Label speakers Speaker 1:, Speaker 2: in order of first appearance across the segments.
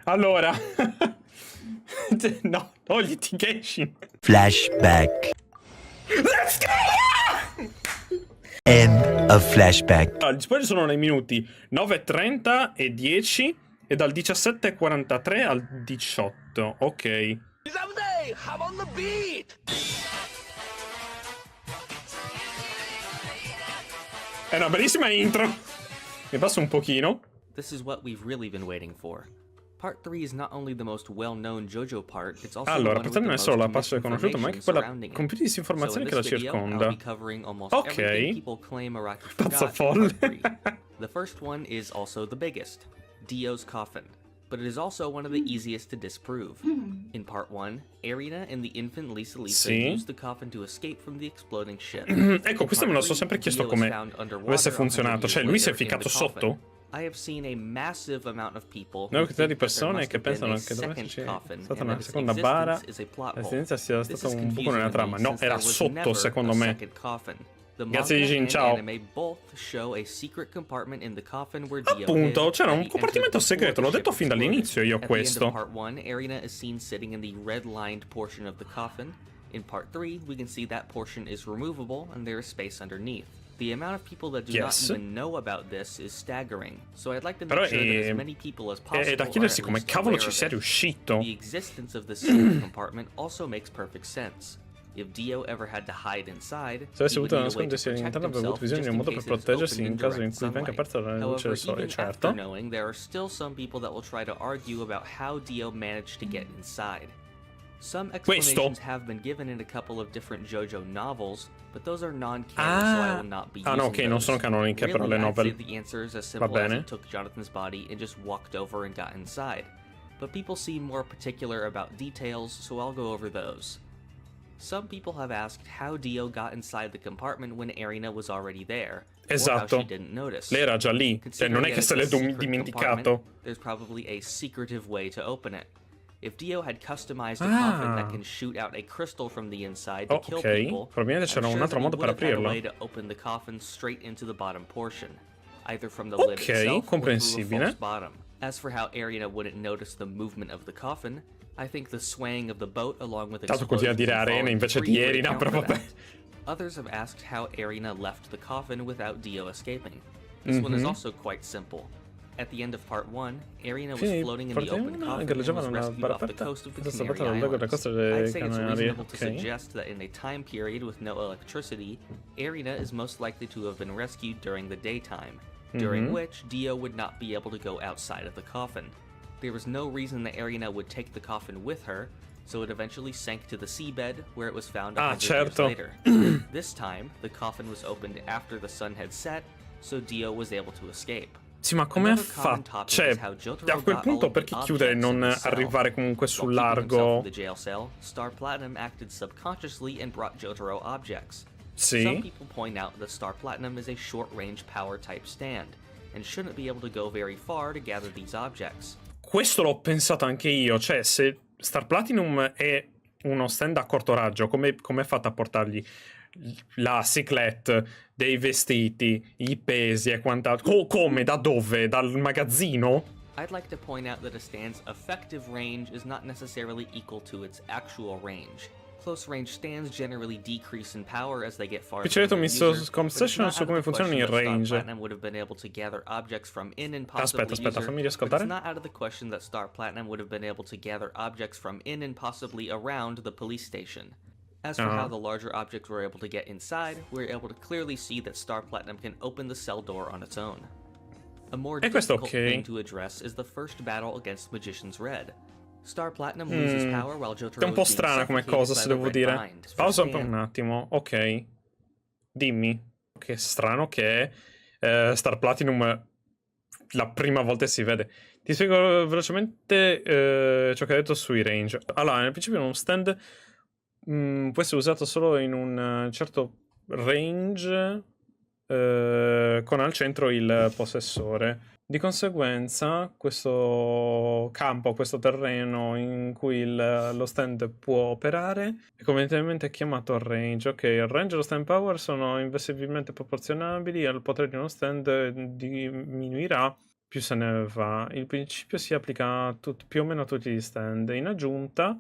Speaker 1: Allora. No, togliti Genshin.
Speaker 2: Flashback.
Speaker 1: Let's go!
Speaker 2: End of flashback.
Speaker 1: Allora, gli spoiler sono nei minuti 9:30 e 10 e dal 17:43 al 18. Ok. È una bellissima intro. Mi passo un pochino.
Speaker 3: This is what we've really been waiting for. Part 3 is not only the most well-known JoJo part, it's also
Speaker 1: Allora,
Speaker 3: the one
Speaker 1: per
Speaker 3: with
Speaker 1: non
Speaker 3: the
Speaker 1: è solo la
Speaker 3: most
Speaker 1: parte conosciuta, ma anche quella con più disinformazioni che la circonda. Ok. Pazzo folle.
Speaker 3: The first one is also the biggest, Dio's coffin, but it is also one of the easiest to disprove. In part 1, Erina and the infant Lisa used the coffin to escape from the exploding ship.
Speaker 1: Ecco, questo me lo so sempre chiesto come avesse funzionato. Cioè, lui si è ficcato sotto?
Speaker 3: I have seen a massive amount of people
Speaker 1: Una quantità di persone che pensano che dovesse sia stata una seconda bara, l'esistenza sia stata un buco nella trama. No, era sotto, secondo me. Grazie di Jin, ciao. Appunto, c'era un compartimento segreto, l'ho detto fin dall'inizio io questo.
Speaker 3: In part 3, we can see that portion is removable and there is space underneath. The amount of people that do not even know about this is staggering, so I'd like to make sure that as many people as possible
Speaker 1: è da chiedersi come cavolo ci sia riuscito.
Speaker 3: The existence of this secret compartment also makes perfect sense. If Dio ever had to hide inside,
Speaker 1: se avesse avuto nascondersi all'interno, avrebbe avuto bisogno di un modo per proteggersi in caso in cui venga aperta la luce del sole, certo.
Speaker 3: There are still some people that will try to argue about how Dio managed to get inside. Some explanations have been given in a couple of different JoJo novels, but those are non-canon, so I will not be using
Speaker 1: ok, non sono canoniche però le novel.
Speaker 3: The answer is as simple as he took Jonathan's body and just walked over and got inside. But people seem more particular about details, so I'll go over those. Some people have asked how Dio got inside the compartment when Erina was already there, or how she didn't notice.
Speaker 1: Lei era già lì, non è che se l'è dimenticato.
Speaker 3: There's probably a secretive way to open it. If Dio had customized a coffin that can shoot out a crystal from the inside to kill people,
Speaker 1: probabilmente c'era un altro modo per aprirlo.
Speaker 3: way to open the coffin straight into the bottom portion, either from the lid itself or through a false bottom. As for how Erina wouldn't notice the movement of the coffin, I think the swaying of the boat along with
Speaker 1: continua a dire Arena invece di Erina, però vabbè.
Speaker 3: Others have asked how Erina left the coffin without Dio escaping. This one is also quite simple. At the end of part 1, Erina was floating in the open coffin and was rescued off the coast of the Canary Islands. I'd say it's reasonable to suggest that in a time period with no electricity, Erina is most likely to have been rescued during the daytime, during which Dio would not be able to go outside of the coffin. There was no reason that Erina would take the coffin with her, so it eventually sank to the seabed, where it was found 100 years later. This time, the coffin was opened after the sun had set, so Dio was able to escape.
Speaker 1: Sì, ma come ha fatto? Cioè, a quel punto perché chiudere e non arrivare comunque sul largo?
Speaker 3: Star Platinum acted subconsciously and brought Jotaro objects.
Speaker 1: Sì.
Speaker 3: Some people point out that Star Platinum is a short-range power type stand and shouldn't be able to go very far to gather these objects.
Speaker 1: Questo l'ho pensato anche io, cioè se Star Platinum è uno stand a corto raggio, come è fatto a portargli la cyclette, dei vestiti, i pesi e quant'altro? Come? Da dove? Dal magazzino?
Speaker 3: I'd like to point out that a stand's effective range is not necessarily equal to its actual range. Close range stands generally decrease in power as they get farther from the user.
Speaker 1: Conversation su come funzionano i range.
Speaker 3: Would have been able to gather objects from in and possibly
Speaker 1: Aspetta, fammi riascoltare.
Speaker 3: It's not out of the question that Star Platinum would have been able to gather objects from in and possibly around the police station. As for how the larger objects were able to get inside, we're able to clearly see that Star Platinum can open the cell door on its own. A more difficult thing to address is the first battle against Magician's Red. Star Platinum loses power while Jotaro
Speaker 1: è un po' strana come cosa, se devo dire. Pausa per un attimo, ok. Dimmi. Che strano che Star Platinum la prima volta si vede. Ti spiego velocemente ciò che hai detto sui range. Allora, nel principio uno stand può essere usato solo in un certo range con al centro il possessore. Di conseguenza questo campo, questo terreno in cui lo stand può operare è convenientemente chiamato range. Ok, il range e lo stand power sono inversibilmente proporzionabili, il potere di uno stand diminuirà più se ne va. Il principio si applica a più o meno a tutti gli stand. In aggiunta,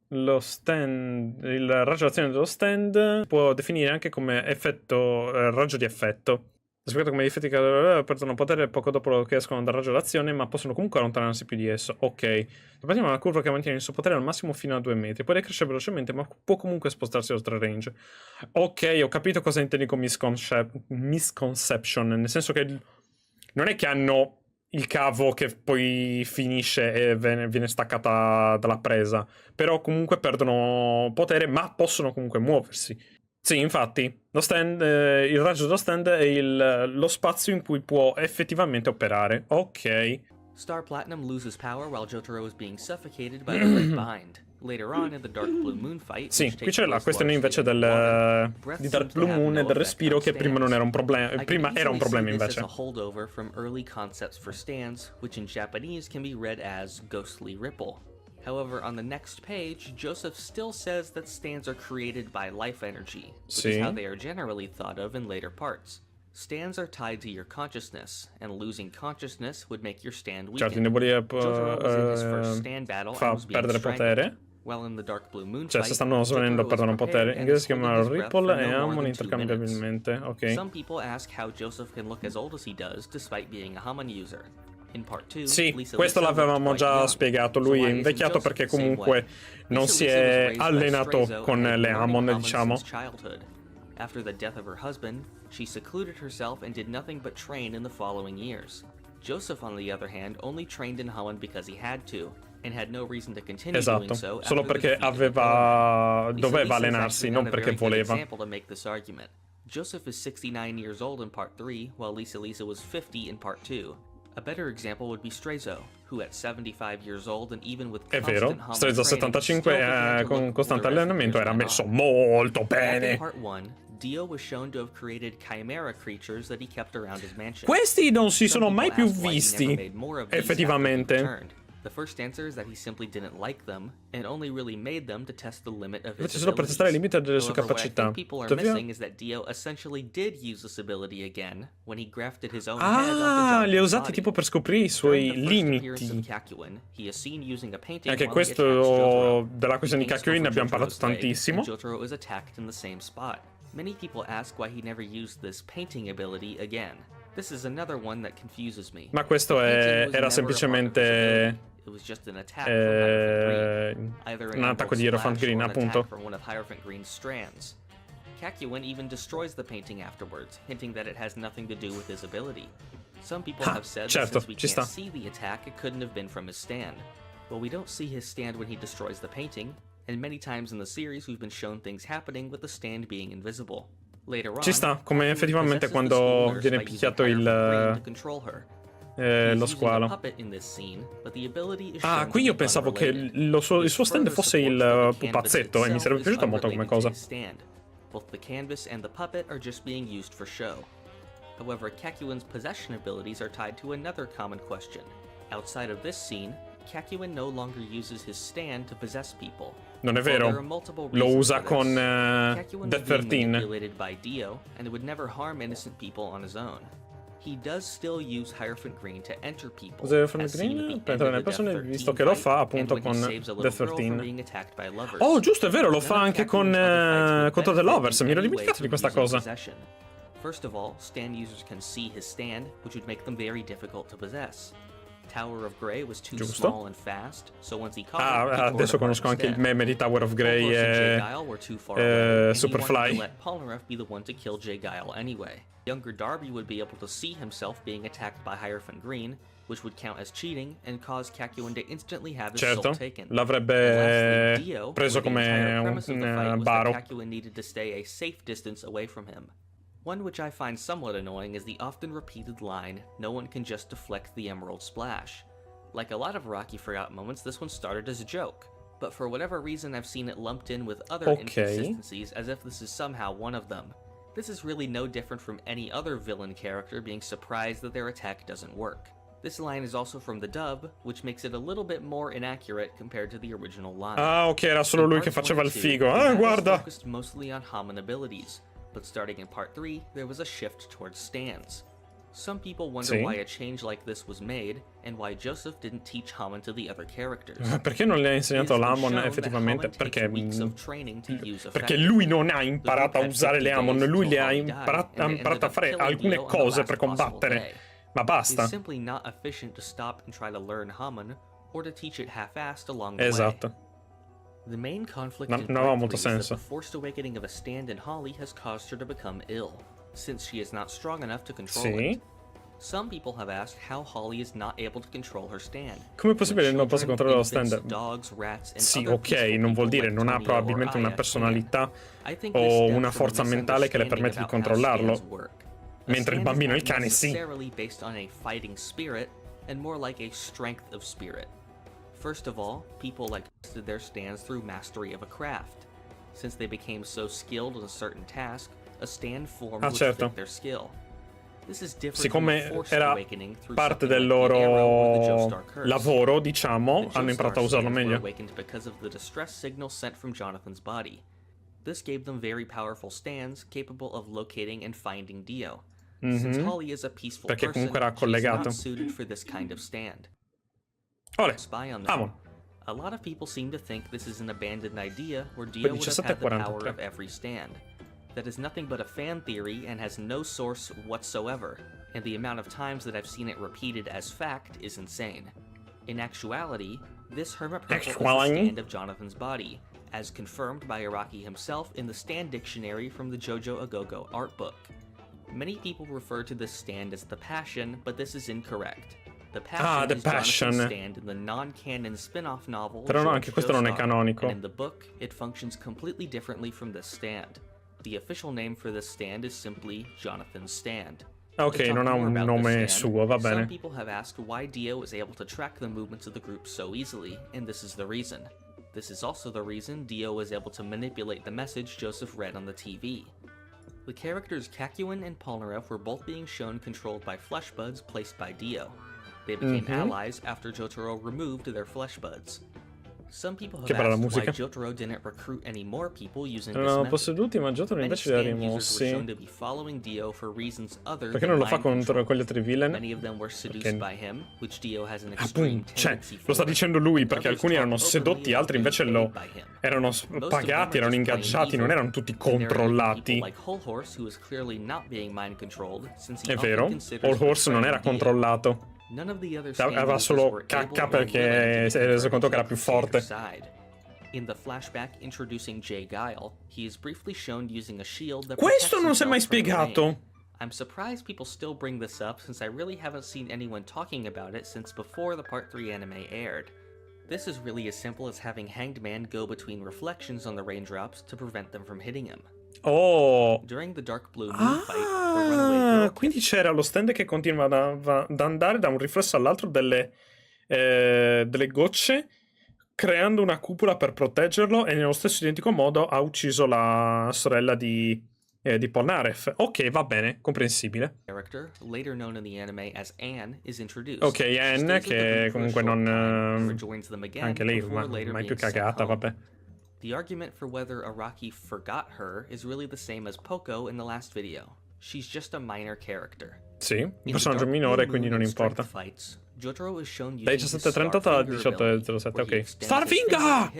Speaker 1: lo stand, il raggio d'azione dello stand può definire anche come effetto, raggio di effetto. Spiegato come gli effetti che perdono potere poco dopo che escono dal raggio d'azione, ma possono comunque allontanarsi più di esso. Ok. Partiamo una curva che mantiene il suo potere al massimo fino a 2 metri. Può decrescere velocemente, ma può comunque spostarsi oltre il range. Ok, ho capito cosa intendi con misconception. Nel senso che non è che hanno il cavo che poi finisce e viene staccata dalla presa. Però comunque perdono potere, ma possono comunque muoversi. Sì, infatti, lo stand, il raggio dello stand è lo spazio in cui può effettivamente operare. Ok.
Speaker 3: Star Platinum loses power while Jotaro is being suffocated by the red bind. Later on in the Dark Blue Moon fight,
Speaker 1: sì, qui c'è la questione invece di Dark Blue Moon e del respiro, che prima non era un problema. Prima era un problema invece.
Speaker 3: A holdover from early concepts for stands, which in Japanese can be read as ghostly ripple. However, on the next page, Joseph still says that stands are created by life energy, which is how they are generally thought of in later parts. Stands are tied to your consciousness, and losing consciousness would make your stand weaken.
Speaker 1: Certo, indebolia fa perdere potere.
Speaker 3: While in the Dark Blue Moon
Speaker 1: cioè, se stanno svenendo perdono potere. In inglese si chiamano Ripple e Hamon intercambiabilmente. Ok.
Speaker 3: Some people ask how Joseph can look as old as he does despite being a Hamon user.
Speaker 1: Sì, questo l'avevamo già spiegato. Lui è invecchiato perché comunque non si è allenato con le Hamon, diciamo.
Speaker 3: After the death of her husband, she secluded herself and did nothing but train in the following years. Joseph, on the other hand, only trained in Hamon because he had to, and had no reason to continue doing so.
Speaker 1: Solo perché doveva allenarsi, non perché voleva.
Speaker 3: Joseph is 69 years old in part 3, while Lisa was 50 in part 2. A better example would be Strezzo, who at 75 years old and even with constant Hamon
Speaker 1: Strezzo a 75 con costante allenamento era messo molto bene.
Speaker 3: In part 1, Dio was shown to have created chimera creatures that he kept around his mansion.
Speaker 1: Questi non si sono mai più visti, effettivamente.
Speaker 3: The first answer is that he simply didn't like them and only really made them to test the limit of his
Speaker 1: solo per testare il limite delle sue
Speaker 3: capacità. What I think people are missing is that Dio essentially did use this ability again when he grafted his own head onto
Speaker 1: li ha usati tipo per scoprire i suoi limiti. Anche questo della questione di Kakyoin ne abbiamo parlato tantissimo.
Speaker 3: Jotaro is attacked in the same spot. Many people ask why he never used this painting ability again. This is another one that confuses me.
Speaker 1: Ma questo era semplicemente un attacco di Hierophant Green, appunto.
Speaker 3: Kakyoin even destroys the painting afterwards, hinting that it has nothing to do with his ability. Some people have said that since we can't see the attack, it couldn't have been from his stand. Well, we don't see his stand when he destroys the painting, and many times in the series we've been shown things happening with the stand being invisible.
Speaker 1: Ci sta, come effettivamente quando viene picchiato lo squalo. Ah, qui io pensavo che il suo stand fosse il pupazzetto e mi sarebbe piaciuta molto come cosa.
Speaker 3: Both the canvas and the puppet are just being used for show. However, Kakyoin's possession abilities are tied to another common question. Outside of this scene, Kakyoin no longer uses his stand to possess people.
Speaker 1: Non è vero, lo usa con Death 13.
Speaker 3: Manipulated by Dio, and it would never harm innocent people on his own. He does still use Hierophant Green to enter people.
Speaker 1: Usa Hierophant Green per entrare nelle persone, visto che lo fa appunto con Death 13. Oh, giusto, è vero, lo fa anche contro The Lovers. Mi ero dimenticato di questa cosa.
Speaker 3: First of all, stand users can see his stand, which would make them very difficult to possess. Tower of Grey was too small and fast, so once he caught
Speaker 1: adesso conosco anche il meme di Tower of Grey e Superfly.
Speaker 3: Let Polnareff be the one to kill J. Guile anyway. Younger Darby would be able to see himself being attacked by Hierophant Green, which would count as cheating and cause Kakyoin to instantly have his soul taken.
Speaker 1: L'avrebbe preso come un baro.
Speaker 3: Kakyoin needed to stay a safe distance away from him. One which I find somewhat annoying is the often repeated line, "No one can just deflect the Emerald Splash." Like a lot of Rocky Forgot moments, this one started as a joke, but for whatever reason I've seen it lumped in with other inconsistencies as if this is somehow one of them. This is really no different from any other villain character being surprised that their attack doesn't work. This line is also from the dub, which makes it a little bit more inaccurate compared to the original line.
Speaker 1: Ah, ok, era solo lui che faceva il figo. Ah, guarda!
Speaker 3: Focused mostly on Hamon abilities. But starting in part 3, there was a shift towards stands. Some people wonder why a change like this was made and why Joseph didn't teach Hammond to the other characters.
Speaker 1: Perché non le ha insegnato l'Amon effettivamente? Perché lui non ha imparato a usare le Amon, lui le ha imparato a fare alcune cose per combattere. Ma basta.
Speaker 3: It's simply not efficient to stop and try to learn Hammond or to teach it half-assed along the
Speaker 1: Esatto.
Speaker 3: way. The main conflict in
Speaker 1: non ha
Speaker 3: Part
Speaker 1: molto
Speaker 3: 3 is
Speaker 1: senso.
Speaker 3: that the forced awakening of a stand in Holly has caused her to become ill, since she is not strong enough to control it. Some people have asked how Holly is not able to control her stand.
Speaker 1: Come è possibile che non possa controllare lo
Speaker 3: Infants,
Speaker 1: stand?
Speaker 3: dogs, rats, and
Speaker 1: Sì,
Speaker 3: other
Speaker 1: ok,
Speaker 3: peaceful
Speaker 1: non vuol
Speaker 3: people
Speaker 1: dire
Speaker 3: like
Speaker 1: non ha
Speaker 3: Tonio
Speaker 1: probabilmente
Speaker 3: or
Speaker 1: una
Speaker 3: Aya
Speaker 1: personalità
Speaker 3: can. I think this
Speaker 1: o
Speaker 3: stems
Speaker 1: una
Speaker 3: from a
Speaker 1: forza mentale che le permette di
Speaker 3: misunderstanding about how
Speaker 1: controllarlo.
Speaker 3: stands work.
Speaker 1: Mentre il
Speaker 3: A stand
Speaker 1: bambino e
Speaker 3: is
Speaker 1: il
Speaker 3: not
Speaker 1: cane sì.
Speaker 3: necessarily based on a fighting spirit, and more like a strength of spirit. First of all, people tested their stands through mastery of a craft. Since they became so skilled in a certain task, a stand formed which fit their skill. This is different from a forced awakening through
Speaker 1: parte del
Speaker 3: something like the Arrow or the
Speaker 1: loro
Speaker 3: Joestar Curse.
Speaker 1: lavoro, diciamo,
Speaker 3: The
Speaker 1: hanno imparato a
Speaker 3: Joestar
Speaker 1: usarlo
Speaker 3: stands were
Speaker 1: meglio.
Speaker 3: awakened because of the distress signal sent from Jonathan's body. This gave them very powerful stands capable of locating and finding Dio. Since Holly is a peaceful
Speaker 1: Perché
Speaker 3: person,
Speaker 1: comunque era
Speaker 3: she's
Speaker 1: collegato.
Speaker 3: not suited for this kind of stand.
Speaker 1: Ole,
Speaker 3: Spy on them.
Speaker 1: Amon.
Speaker 3: A lot of people seem to think this is an abandoned idea where Dio would have had the power of every stand. That is nothing but a fan theory and has no source whatsoever, and the amount of times that I've seen it repeated as fact is insane. In actuality, this hermit purple is the stand of Jonathan's body, as confirmed by Araki himself in the stand dictionary from the Jojo Agogo art book. Many people refer to this stand as the Passion, but this is incorrect. The Passion is Jonathan's stand in the non-canon spin-off novel
Speaker 1: Però no, anche questo non è canonico.
Speaker 3: and in the book, it functions completely differently from this stand. The official name for this stand is simply Jonathan's Stand.
Speaker 1: Ok, non ha un nome suo, va bene.
Speaker 3: Some people have asked why Dio is able to track the movements of the group so easily, and this is the reason. This is also the reason Dio was able to manipulate the message Joseph read on the TV. The characters Kakyoin and Polnareff were both being shown controlled by flesh buds placed by Dio. They became allies after Jotaro removed their flesh buds. Some people have asked why Jotaro didn't recruit any more people using this method.
Speaker 1: Posseduti, ma Jotaro invece li ha rimossi. Perché non lo fa con gli altri villain? Cioè, lo sta dicendo lui perché alcuni erano sedotti, altri invece erano pagati, erano ingaggiati, non erano tutti controllati. È vero, All Horse non era controllato. Aveva solo cacca perché si è reso conto che era più forte. Questo non si è mai spiegato.
Speaker 3: I'm surprised people still bring this up since I really haven't seen anyone talking about it since before the Part 3 anime aired. This is really as simple as having Hanged Man go between reflections on the raindrops to prevent them from hitting him.
Speaker 1: Oh!
Speaker 3: During the Dark Blue Moon fight, the runaway girl
Speaker 1: quindi c'era lo stand che continua ad andare da un riflesso all'altro delle gocce, creando una cupola per proteggerlo, e nello stesso identico modo ha ucciso la sorella di Polnareff. Ok, va bene, comprensibile. Ok, Anne, che comunque non... anche lei mai più cagata, vabbè.
Speaker 3: The argument for whether Araki forgot her is really the same as Poco in the last video. She's just a minor character.
Speaker 1: Sì, un personaggio minore, quindi non importa.
Speaker 3: Fights, Jotaro is shown
Speaker 1: dai 17:38 a 18:07, ok. Starfinger!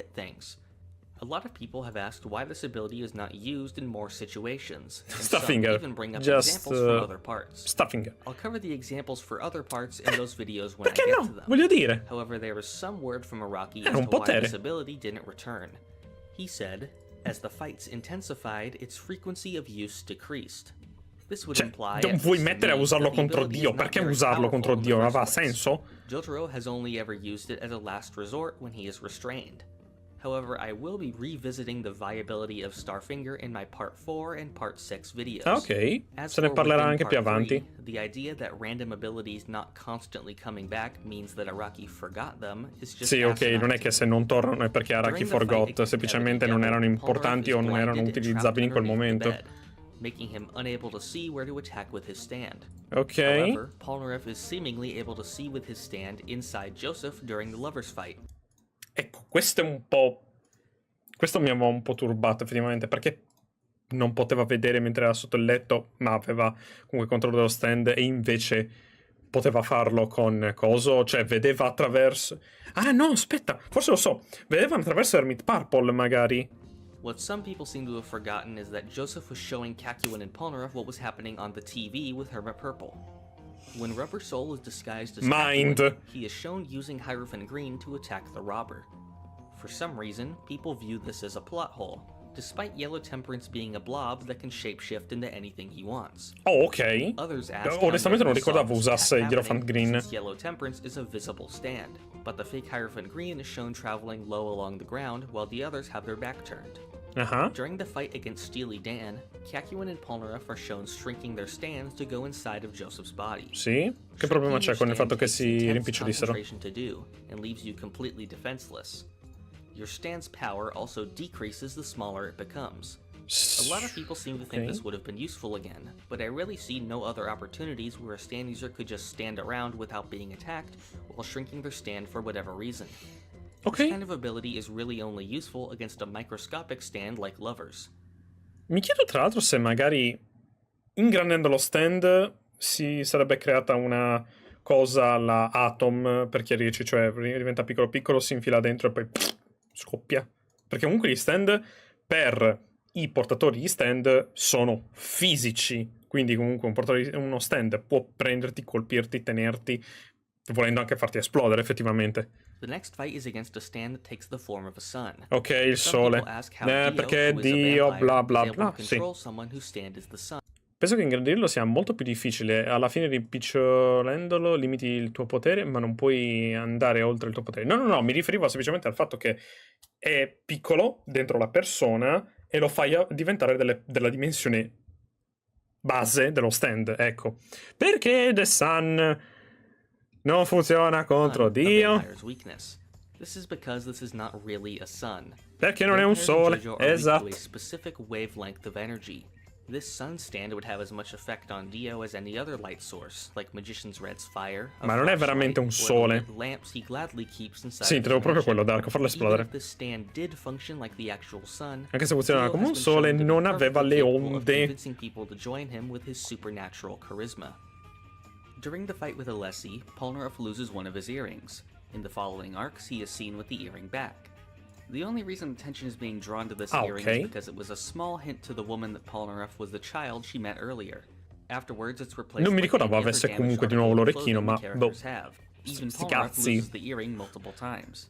Speaker 3: A lot of people have asked why this ability is not used in more situations.
Speaker 1: Starfinger,
Speaker 3: even bring up examples from other parts.
Speaker 1: Starfinger.
Speaker 3: I'll cover the examples for other parts in those videos when I get to them.
Speaker 1: Voglio dire.
Speaker 3: However, there is some word from Araki as to why this ability didn't return. He said, as the fights intensified, its frequency of use decreased. This would imply
Speaker 1: non vuoi mettere a usarlo contro Dio? Perché usarlo contro Dio? Ma va, ha senso?
Speaker 3: Jotaro has only ever used it as a last resort when he is restrained. However, I will be revisiting the viability of Starfinger in my Part 4 and Part 6 videos.
Speaker 1: Ok, se ne parlerà anche più avanti.
Speaker 3: The idea that random abilities not constantly coming back means that Araki forgot them is just
Speaker 1: sì, ok, non è che se non tornano è perché Araki forgot, semplicemente non erano importanti o non erano utilizzabili in quel momento.
Speaker 3: Making him unable to see where to attack with his stand.
Speaker 1: Ok.
Speaker 3: However, Polnareff is seemingly able to see with his stand inside Joseph during the lovers' fight.
Speaker 1: Ecco, questo è un po'... questo mi aveva un po' turbato effettivamente, perché non poteva vedere mentre era sotto il letto, ma aveva comunque controllo dello stand, e invece poteva farlo con coso, cioè vedeva attraverso... Ah no, aspetta, forse lo so, vedeva attraverso Hermit Purple magari.
Speaker 3: What some people seem to have forgotten is that Joseph was showing Kakyoin and Polnareff what was happening on the TV with Hermit Purple. When Rubber Soul is disguised as Kakyoin, he is shown using Hierophant Green to attack the robber. For some reason, people view this as a plot hole, despite Yellow Temperance being a blob that can shapeshift into anything he wants.
Speaker 1: Oh, ok. Onestamente non ricordavo usasse il Hierophant Green.
Speaker 3: Yellow Temperance is a visible stand, but the fake Hierophant Green is shown traveling low along the ground while the others have their back turned. During the fight against Steely Dan, Kakyoin and Polnareff are shown shrinking their stands to go inside of Joseph's body.
Speaker 1: Sì? Che problema c'è con il fatto che si rimpicciolissero?
Speaker 3: To do and leaves you completely defenseless. Your stand's power also decreases the smaller it becomes. A lot of people seem to think this would have been useful again, but I really see no other opportunities where a stand user could just stand around without being attacked while shrinking their stand for whatever reason. This kind of ability is really only useful against a microscopic stand like Lovers.
Speaker 1: Mi chiedo tra l'altro se magari ingrandendo lo stand si sarebbe creata una cosa alla Atom per chiarirci, cioè diventa piccolo piccolo, si infila dentro e poi scoppia. Perché comunque gli stand per i portatori di stand sono fisici, quindi comunque uno stand può prenderti, colpirti, tenerti, volendo anche farti esplodere effettivamente.
Speaker 3: The next fight is against a stand that takes the form of a sun.
Speaker 1: Ok, il sole. Perché Dio bla bla bla. Sì. Penso che ingrandirlo sia molto più difficile. Alla fine rimpicciolendolo limiti il tuo potere, ma non puoi andare oltre il tuo potere. No, mi riferivo semplicemente al fatto che è piccolo dentro la persona e lo fai diventare della dimensione base dello stand, ecco. Perché The Sun non funziona contro Dio?
Speaker 3: This is because this is not really a sun.
Speaker 1: Perché non è un sole, esatto.
Speaker 3: A specific wavelength of energy. This sun stand would have as much effect on Dio as any other light source, like Magician's Red's fire.
Speaker 1: Ma non è veramente un sole. Sì, trovo proprio quello, Darko, farlo esplodere. Anche se funzionava come un sole, non aveva le onde.
Speaker 3: During the fight with Alessi, Polnareff loses one of his earrings. In the following arcs, he is seen with the earring back. The only reason attention is being drawn to this earring is because it was a small hint to the woman that Polnareff was the child she met earlier. Afterwards, it's replaced.
Speaker 1: Non mi ricordavo avesse comunque di nuovo l'orecchino, ma boh.
Speaker 3: Even Polnareff loses the earring multiple times.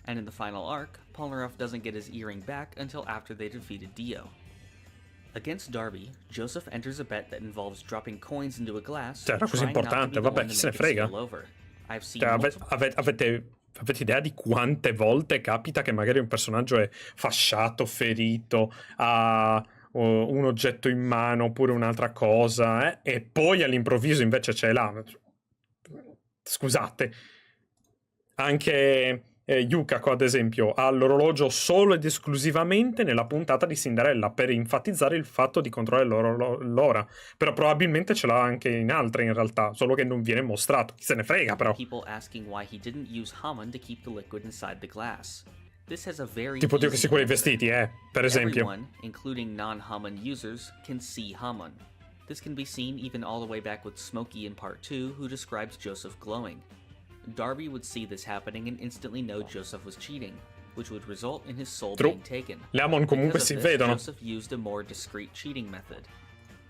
Speaker 3: And in the final arc, Polnareff doesn't get his earring back until after they defeated Dio. Against Darby, Joseph enters a bet that involves dropping coins into a glass.
Speaker 1: Cioè, era così importante, vabbè, chi se ne frega. Avete idea di quante volte capita che magari un personaggio è fasciato, ferito, ha un oggetto in mano oppure un'altra cosa, e poi all'improvviso invece c'è là. Scusate. Anche Yukako, ad esempio, ha l'orologio solo ed esclusivamente nella puntata di Cinderella per enfatizzare il fatto di controllare l'ora. Però probabilmente ce l'ha anche in altre in realtà, solo che non viene mostrato. Chi se ne frega, però. Tipo Dio che si cura i vestiti, per esempio.
Speaker 3: Everyone, including non-Hamon users, can see Hamon. This can be seen even all the way back with Smokey in Part 2, who describes Joseph glowing. Darby would see this happening and instantly know Joseph was cheating, which would result in his soul being taken.
Speaker 1: Le Hamon comunque si vedono.
Speaker 3: Joseph used a more discreet cheating method.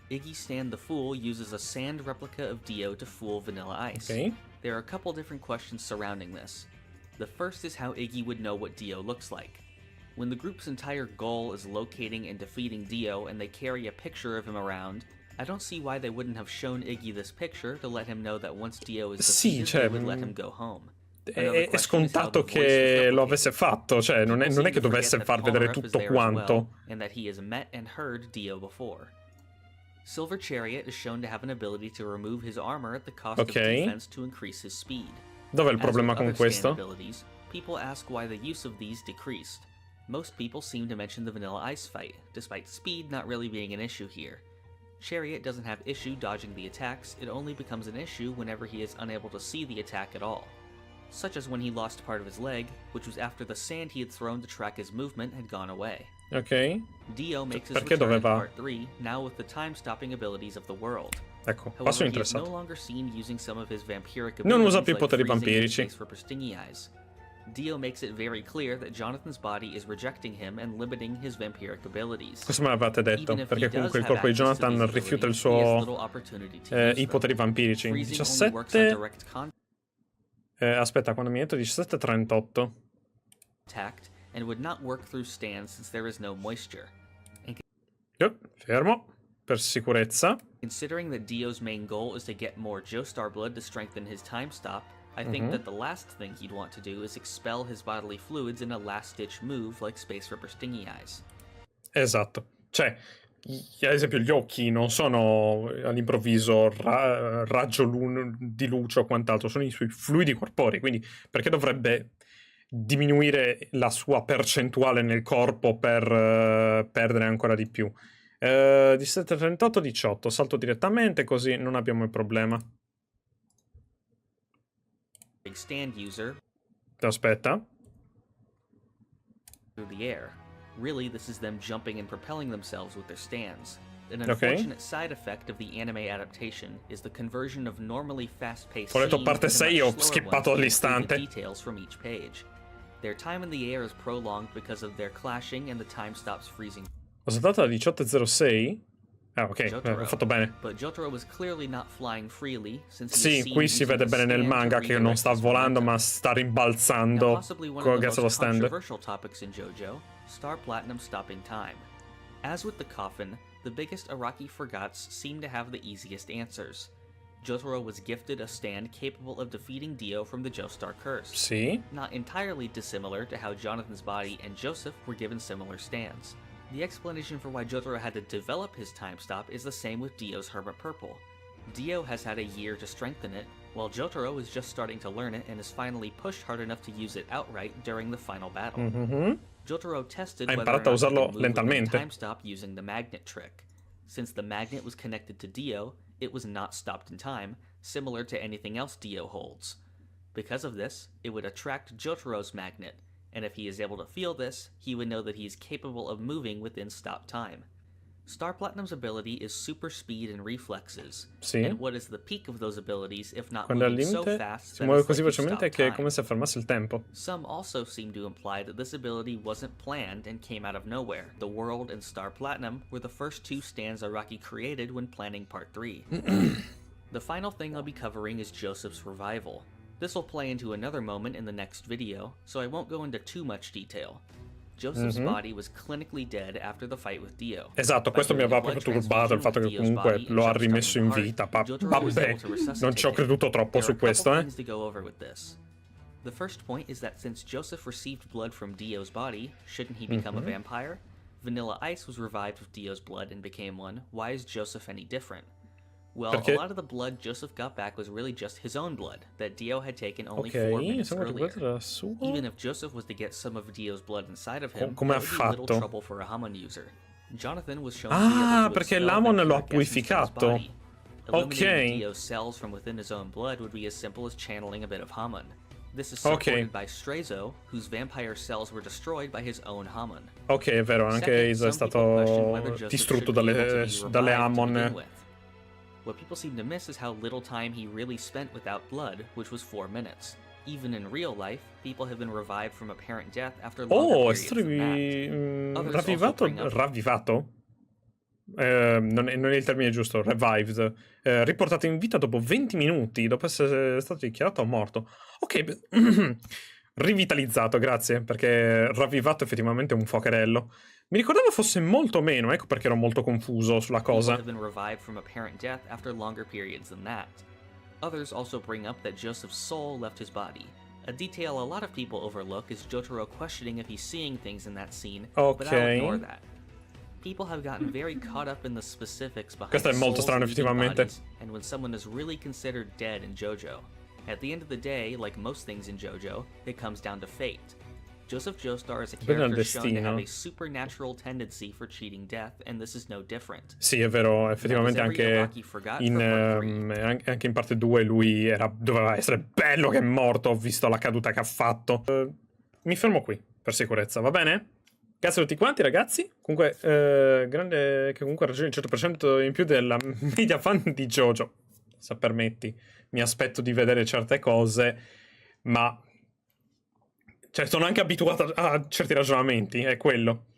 Speaker 3: Iggy Stan the Fool uses a sand replica of Dio to fool Vanilla Ice.
Speaker 1: Okay.
Speaker 3: There are a couple different questions surrounding this. The first is how Iggy would know what Dio looks like. When the group's entire goal is locating and defeating Dio and they carry a picture of him around, I don't see why they wouldn't have shown Iggy this picture to let him know that once Dio is defeated, they would let him go home.
Speaker 1: È scontato che lo avesse fatto, cioè non è che dovesse far vedere tutto quanto.
Speaker 3: And that he has met and heard Dio before. Silver Chariot is shown to have an ability to remove his armor at the cost of defense to increase his speed.
Speaker 1: Dov'è il problema con questo?
Speaker 3: People ask why the use of these decreased. Most people seem to mention the Vanilla Ice fight, despite speed not really being an issue here. Chariot doesn't have issue dodging the attacks, it only becomes an issue whenever he is unable to see the attack at all. Such as when he lost part of his leg, which was after the sand he had thrown to track his movement had gone away.
Speaker 1: Ok.
Speaker 3: Dio makes his
Speaker 1: Perché
Speaker 3: return in
Speaker 1: doveva?
Speaker 3: part 3, now with the time-stopping abilities of the world.
Speaker 1: Ecco, qua
Speaker 3: However,
Speaker 1: sono
Speaker 3: he is no
Speaker 1: interessato.
Speaker 3: longer seen using some of his vampiric
Speaker 1: Non usa
Speaker 3: abilities
Speaker 1: più
Speaker 3: like
Speaker 1: poteri
Speaker 3: freezing and
Speaker 1: vampirici.
Speaker 3: space for stingy eyes. Dio makes it very clear that Jonathan's body is rejecting him and limiting his vampiric abilities.
Speaker 1: Questo me l'avevate detto,
Speaker 3: Even if
Speaker 1: perché
Speaker 3: he
Speaker 1: comunque il
Speaker 3: does
Speaker 1: corpo di
Speaker 3: have access to
Speaker 1: Jonathan
Speaker 3: these
Speaker 1: rifiuta il
Speaker 3: abilities, he has
Speaker 1: suo
Speaker 3: little opportunity to use
Speaker 1: i
Speaker 3: them.
Speaker 1: poteri vampirici.
Speaker 3: Freezing only works on
Speaker 1: 17.
Speaker 3: direct
Speaker 1: Aspetta, quando mi metto 17:38.
Speaker 3: contact and would not work through stands since there is no moisture.
Speaker 1: Fermo, per sicurezza.
Speaker 3: Considering that Dio's main goal is to get more Joestar blood to strengthen his time stop, I think that the last thing he'd want to do is expel his bodily fluids in a last-ditch move like Space Ripper Stingy Eyes.
Speaker 1: Esatto. Cioè, ad esempio, gli occhi non sono all'improvviso raggio di luce o quant'altro, sono i suoi fluidi corporei, quindi perché dovrebbe diminuire la sua percentuale nel corpo per perdere ancora di più? 17, 38, 18, salto direttamente così non abbiamo il problema.
Speaker 3: Big stand user
Speaker 1: Aspetta.
Speaker 3: through the air. Really, this is them jumping and propelling themselves with their stands. An unfortunate side effect of the anime adaptation is the conversion of normally fast-paced
Speaker 1: Ho letto
Speaker 3: scenes
Speaker 1: parte
Speaker 3: into
Speaker 1: 6
Speaker 3: much
Speaker 1: ho
Speaker 3: slower
Speaker 1: skippato
Speaker 3: ones that
Speaker 1: all'istante.
Speaker 3: include the details from each page. Their time in the air is prolonged because of their clashing and the time stops freezing.
Speaker 1: Ho saltato da 18:06? Ah, ok, ho fatto bene.
Speaker 3: But Jotaro was clearly not flying freely since he is
Speaker 1: Sì,
Speaker 3: seen
Speaker 1: qui si
Speaker 3: using
Speaker 1: vede
Speaker 3: the
Speaker 1: bene nel
Speaker 3: stand to
Speaker 1: manga che non
Speaker 3: redirect
Speaker 1: sta
Speaker 3: his
Speaker 1: volando,
Speaker 3: momentum.
Speaker 1: ma sta
Speaker 3: Now,
Speaker 1: rimbalzando
Speaker 3: possibly one of the
Speaker 1: grazie allo
Speaker 3: most
Speaker 1: stand.
Speaker 3: controversial topics in JoJo, Star Platinum stopping time. As with the coffin, the biggest Araki forgots seem to have the easiest answers. Jotaro was gifted a stand capable of defeating Dio from the Joestar curse.
Speaker 1: Sì.
Speaker 3: Not entirely dissimilar to how Jonathan's body and Joseph were given similar stands. The explanation for why Jotaro had to develop his time stop is the same with Dio's Hermit Purple. Dio has had a year to strengthen it, while Jotaro is just starting to learn it and is finally pushed hard enough to use it outright during the final battle. Jotaro tested whether or
Speaker 1: imparato a
Speaker 3: not he
Speaker 1: usarlo
Speaker 3: could move within
Speaker 1: lentamente.
Speaker 3: time stop using the magnet trick. Since the magnet was connected to Dio, it was not stopped in time, similar to anything else Dio holds. Because of this, it would attract Jotaro's magnet, and if he is able to feel this, he would know that he is capable of moving within stop time. Star Platinum's ability is super speed and reflexes,
Speaker 1: Sì.
Speaker 3: and what is the peak of those abilities if not
Speaker 1: Quando è al
Speaker 3: moving so
Speaker 1: limite
Speaker 3: fast
Speaker 1: si
Speaker 3: that
Speaker 1: muove
Speaker 3: it's
Speaker 1: così
Speaker 3: like you
Speaker 1: velocemente
Speaker 3: stop
Speaker 1: che è
Speaker 3: time?
Speaker 1: come se fermasse il tempo.
Speaker 3: Some also seem to imply that this ability wasn't planned and came out of nowhere. The World and Star Platinum were the first two stands Araki created when planning Part 3. The final thing I'll be covering is Joseph's revival. This will play into another moment in the next video, so I won't go into too much detail. Joseph's body was clinically dead after the fight with Dio.
Speaker 1: Esatto, questo mi aveva proprio turbato il fatto che comunque lo ha rimesso in vita. Vabbè, non ci ho creduto troppo su questo, eh.
Speaker 3: To go over with this. The first point is that since Joseph received blood from Dio's body, shouldn't he become a vampire? Vanilla Ice was revived with Dio's blood and became one. Why is Joseph any different? Well,
Speaker 1: Perché?
Speaker 3: a lot of the blood Joseph got back was really just his own blood that Dio had taken only 4 minutes
Speaker 1: sembra che
Speaker 3: earlier.
Speaker 1: questo era suo.
Speaker 3: Even if Joseph was to get some of Dio's blood inside of him,
Speaker 1: Come ha
Speaker 3: that would be little
Speaker 1: fatto?
Speaker 3: trouble for a Hamon user. Jonathan was shown to be able to
Speaker 1: perché
Speaker 3: expel
Speaker 1: l'Amon lo ha
Speaker 3: vampiric essence from his
Speaker 1: purificato.
Speaker 3: body. Eliminating
Speaker 1: Ok.
Speaker 3: Dio's cells from within his own blood would be as simple as channeling a bit of Hamon. This is supported by Straizo, whose vampire cells were destroyed by his own Hamon.
Speaker 1: Ok, è vero, anche Isa è stato distrutto dalle Amon.
Speaker 3: What people seem to miss is how little time he really spent without blood, which was 4 minutes. Even in real life, people have been revived from apparent death after longer
Speaker 1: È
Speaker 3: periods
Speaker 1: stato
Speaker 3: than that.
Speaker 1: ravvivato? Non è il termine giusto, revived. Riportato in vita dopo 20 minuti, dopo essere stato dichiarato morto. Ok, rivitalizzato, grazie, perché ravvivato effettivamente è un fuocherello. Mi ricordavo fosse molto meno, ecco perché ero molto confuso sulla cosa.
Speaker 3: People have been revived from apparent death after longer periods than that. Others also bring up that Joseph's soul left his body. A detail a lot of people overlook is Jotaro questioning if he's seeing things in that scene, but I'll ignore that. People have gotten very caught up in the specifics behind
Speaker 1: Questo è molto
Speaker 3: souls
Speaker 1: strano,
Speaker 3: leaving
Speaker 1: effettivamente.
Speaker 3: bodies, and when someone is really considered dead in JoJo. At the end of the day, like most things in JoJo, it comes down to fate. Joseph Joestar is a character shown to have a supernatural tendency for cheating death, and this is no different.
Speaker 1: Sì, è vero, effettivamente anche in parte 2 lui doveva essere bello che è morto, ho visto la caduta che ha fatto. Mi fermo qui, per sicurezza, va bene? Grazie a tutti quanti, ragazzi. Comunque, grande che comunque ha ragione il 100% in più della media fan di JoJo. Se permetti, mi aspetto di vedere certe cose, ma cioè sono anche abituato a certi ragionamenti, è quello.